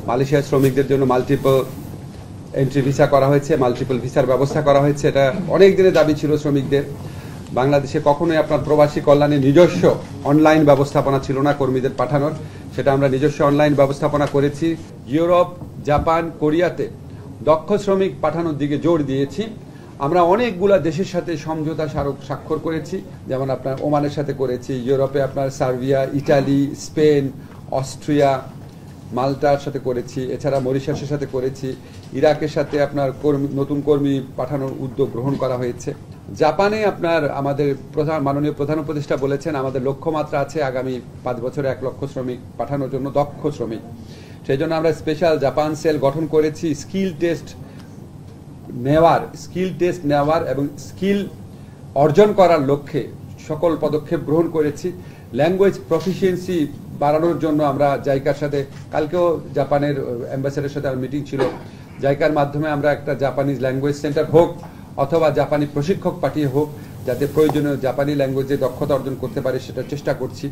মালয়েশিয়ার শ্রমিকদের জন্য মাল্টিপল এন্ট্রি ভিসা করা হয়েছে, মাল্টিপল ভিসার ব্যবস্থা করা হয়েছে। এটা অনেক দিনের দাবি ছিল শ্রমিকদের। বাংলাদেশে কখনোই আপনার প্রবাসী কল্যাণে নিজস্ব অনলাইন ব্যবস্থাপনা ছিল না কর্মীদের পাঠানোর, সেটা আমরা নিজস্ব অনলাইন ব্যবস্থাপনা করেছি। ইউরোপ, জাপান, কোরিয়াতে দক্ষ শ্রমিক পাঠানোর দিকে জোর দিয়েছি। আমরা অনেকগুলা দেশের সাথে সমঝোতা স্মারক স্বাক্ষর করেছি, যেমন আপনার ওমানের সাথে করেছি, ইউরোপে আপনার সার্বিয়া, ইটালি, স্পেন, অস্ট্রিয়া, মাল্টার সাথে করেছি, এছাড়া মরিশাসের সাথে করেছি, ইরাকের সাথে আপনার নতুন কর্মী পাঠানোর উদ্যোগ গ্রহণ করা হয়েছে। জাপানে আপনার আমাদের মাননীয় প্রধান উপদেষ্টা বলেছেন আমাদের লক্ষ্যমাত্রা আছে আগামী 5 বছরে 1 লক্ষ শ্রমিক পাঠানোর জন্য, দক্ষ শ্রমিক। সেই জন্য আমরা স্পেশাল জাপান সেল গঠন করেছি স্কিল টেস্ট নেওয়ার এবং স্কিল অর্জন করার লক্ষ্যে সকল পদক্ষেপ গ্রহণ করেছি। ল্যাঙ্গুয়েজ প্রফিসিয়েন্সি বাড়ানোর জন্য আমরা জাইকার সাথে, কালকেও জাপানের অ্যাম্বাসেডারের সাথে আমার মিটিং ছিল, জাইকার মাধ্যমে আমরা একটা জাপানিজ ল্যাঙ্গুয়েজ সেন্টার হোক অথবা জাপানি প্রশিক্ষক পাঠিয়ে হোক, যাতে প্রয়োজনীয় জাপানি ল্যাঙ্গুয়েজে দক্ষতা অর্জন করতে পারে, সেটা চেষ্টা করছি।